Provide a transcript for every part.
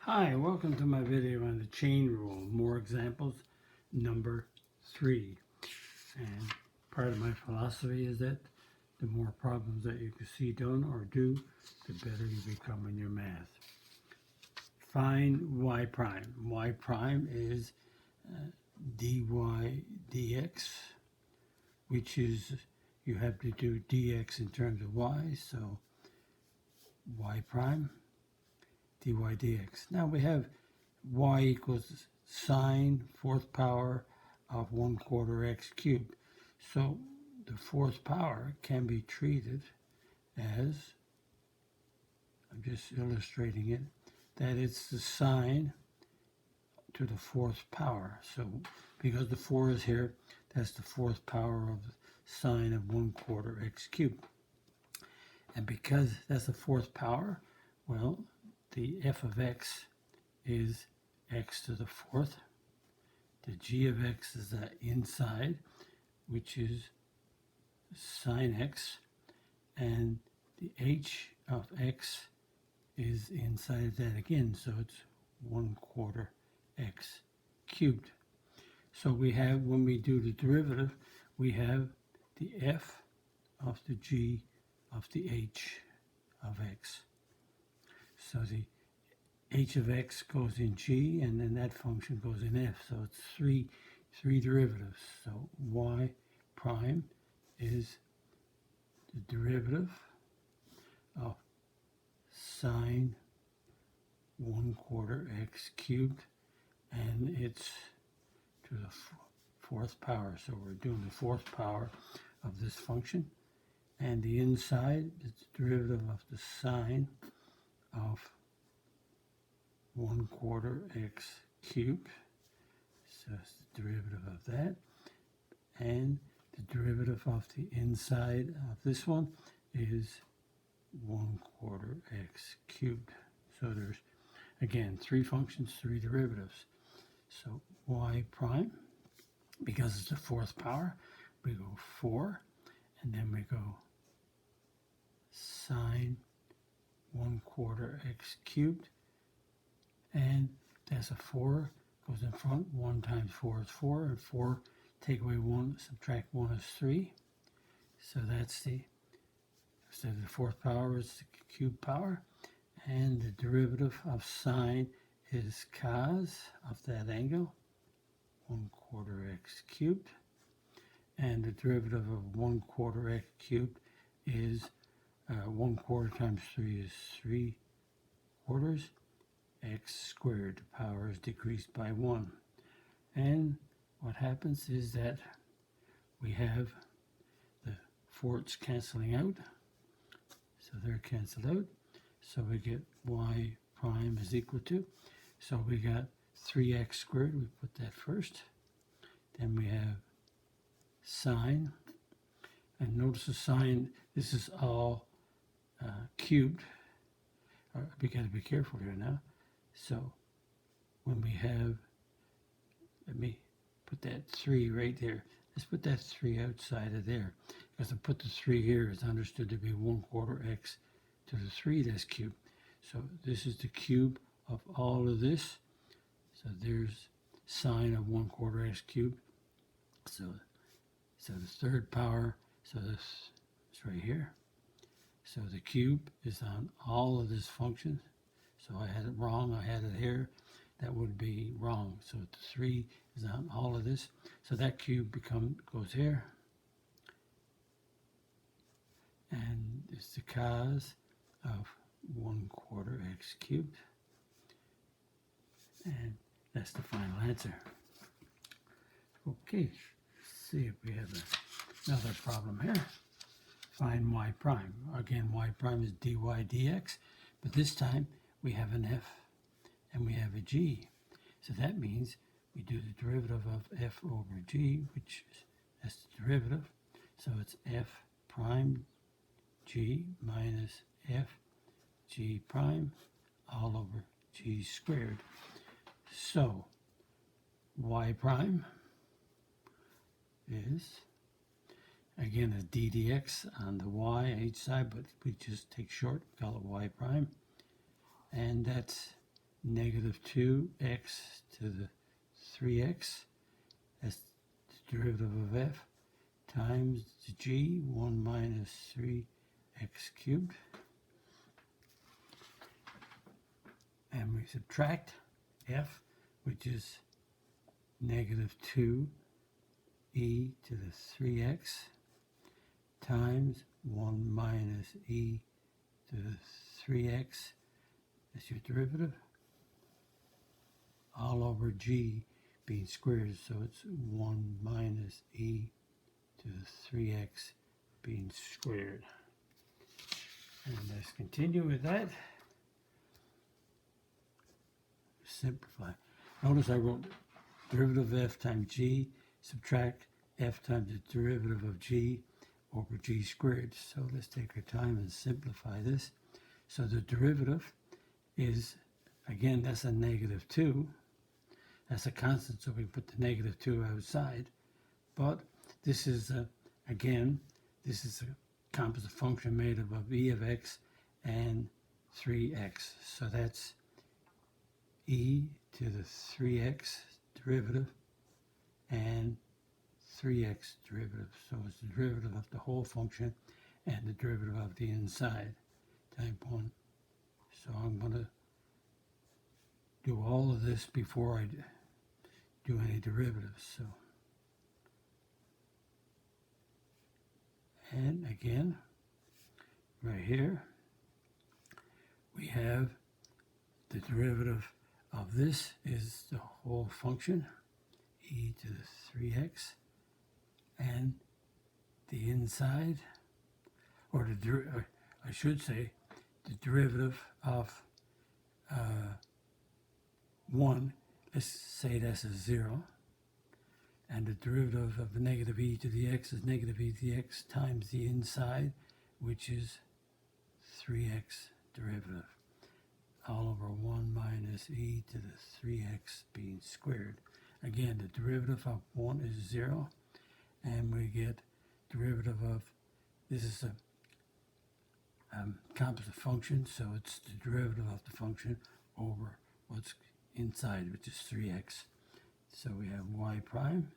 Hi, welcome to my video on the chain rule. More examples, number 3. And part of my philosophy is that the more problems that you can see done or do, the better you become in your math. Find y prime. Y prime is dy dx, which is, you have to do dx in terms of y, so y prime dy dx. Now we have y equals sine fourth power of 1/4 x cubed. So the fourth power can be treated as, I'm just illustrating it, that it's the sine to the fourth power. So because the 4 is here, that's the fourth power of the sine of 1/4 x cubed. And because that's the fourth power, well, the f of x is x to the fourth. The g of x is that inside, which is sine x, and the h of x is inside that again, so it's 1/4 x cubed. So we have, when we do the derivative, we have the f of the g of the h of x. So the h of x goes in g, and then that function goes in f. So it's three derivatives. So y prime is the derivative of sine 1/4 x cubed, and it's to the fourth power. So we're doing the fourth power of this function. And the inside is the derivative of the sine of 1/4 x cubed. So it's the derivative of that. And the derivative of the inside of this one is 1/4 x cubed. So there's, again, 3 functions, 3 derivatives. So y prime, because it's the fourth power, we go 4, and then we go sine 1/4 x cubed, and that's a 4, goes in front. 1 times 4 is 4, and 4, take away 1, subtract 1 is 3. So that's the, instead of the fourth power, is the cube power. And the derivative of sine is cos of that angle, 1/4 x cubed. And the derivative of 1/4 x cubed is 1/4 times 3 is 3/4. X squared, the power is decreased by 1. And what happens is that we have the fourths canceling out, so they're canceled out. So we get y prime is equal to, so we got 3x squared, we put that first. Then we have sine, and notice the sine, this is all cubed. We got to be careful here now. So when we have, let me put that 3 right there. Let's put that 3 outside of there, because to put the 3 here is understood to be 1/4 x to the 3 that's cubed. So this is the cube of all of this. So there's sine of 1/4 x cubed. So the third power, so this is right here. So the cube is on all of this function. So I had it wrong, I had it here. That would be wrong. So the 3 is on all of this. So that cube goes here. And it's the cos of 1/4 x cubed. And that's the final answer. Okay, let's see if we have another problem here. Find y prime. Again, y prime is dy dx, but this time we have an f and we have a g. So that means we do the derivative of f over g, which is, that's the derivative. So it's f prime g minus f g prime all over g squared. So y prime is, again, a d dx on the y each side, but we just take short, call it y prime. And that's negative 2x to the 3x, that's the derivative of f, times g, 1 minus 3x cubed. And we subtract f, which is negative 2e to the 3x times 1 minus e to the 3x, that's your derivative, all over g being squared, so it's 1 minus e to the 3x being squared. And let's continue with that. Simplify. Notice I wrote derivative of f times g, subtract f times the derivative of g over g squared. So let's take our time and simplify this. So the derivative is, again, that's a negative 2. That's a constant, so we put the negative 2 outside. But this is, again, this is a composite function made up of e of x and 3x. So that's e to the 3x derivative and 3x derivative. So it's the derivative of the whole function and the derivative of the inside, type 1. So I'm going to do all of this before I do any derivatives. So, and again, right here, we have the derivative of this is the whole function, e to the 3x, and the inside, or I should say, the derivative of 1, let's say that's a 0, and the derivative of the negative e to the x is negative e to the x times the inside, which is 3x derivative, all over 1 minus e to the 3x being squared. Again, the derivative of 1 is 0, and we get derivative of, this is a composite function, so it's the derivative of the function over what's inside, which is 3x. So we have y prime.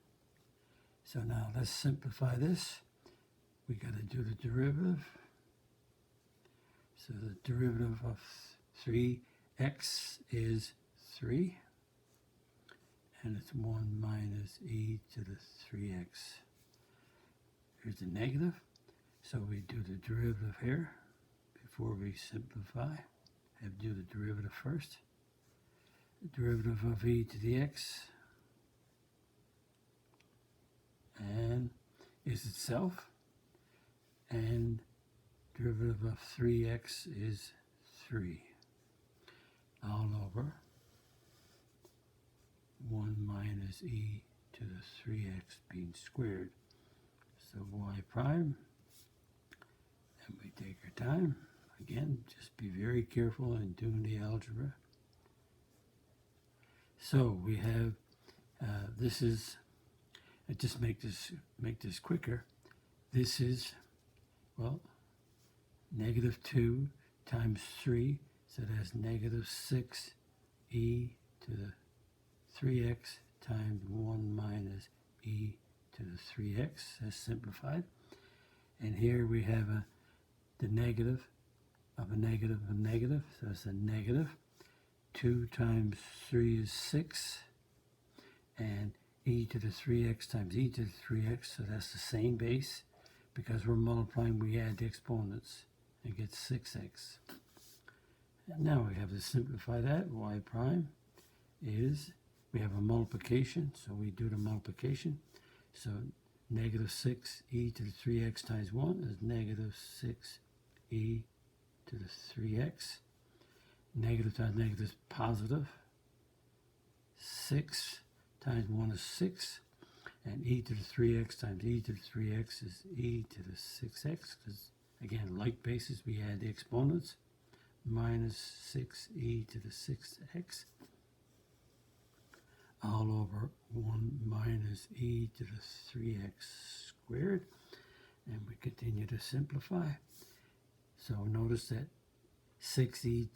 So now let's simplify this. We got to do the derivative. So the derivative of 3x is 3, and it's 1 minus e to the 3x. Here's the negative, so we do the derivative here before we simplify. Have to do the derivative first. The derivative of e to the x and is itself, and derivative of 3x is 3, all over 1 minus e to the 3x being squared. So y prime, and we take our time. Again, just be very careful in doing the algebra. So we have, this is, just make this quicker. This is, well, negative 2 times 3, so that's negative 6e to the 3x times 1 minus e to the 3x. That's simplified. And here we have the negative of a negative of a negative, so it's a negative. 2 times 3 is 6, and e to the 3x times e to the 3x, so that's the same base. Because we're multiplying, we add the exponents and get 6x. And now we have to simplify that. Y prime is, we have a multiplication, so we do the multiplication. So negative 6e to the 3x times 1 is negative 6e to the 3x. Negative times negative is positive. 6 times 1 is 6. And e to the 3x times e to the 3x is e to the 6x. Because, again, like basis, we add the exponents. Minus 6e to the 6x. All over 1 minus e to the 3x squared. And we continue to simplify. So notice that 6e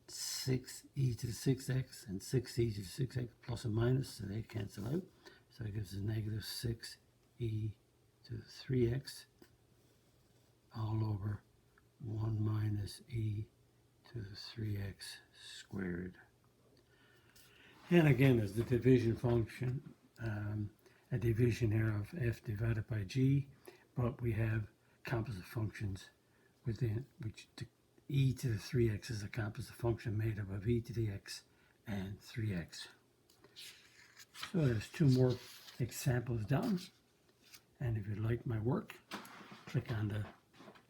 6e to the 6x and 6e to the 6x plus and minus, so they cancel out. So it gives us negative 6e to the 3x all over 1 minus e to the 3x squared. And again, as the division function, a division here of f divided by g, but we have composite functions within which e to the 3x is a composite function made up of e to the x and 3x. So there's 2 more examples done. And if you like my work, click on the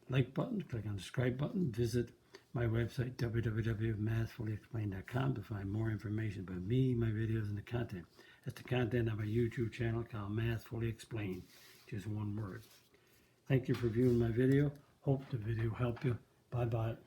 like button, click on the subscribe button, visit my website www.mathfullyexplained.com to find more information about me, my videos, and the content. That's the content of my YouTube channel called Math Fully Explained, just one word. Thank you for viewing my video. Hope the video helped you. Bye-bye.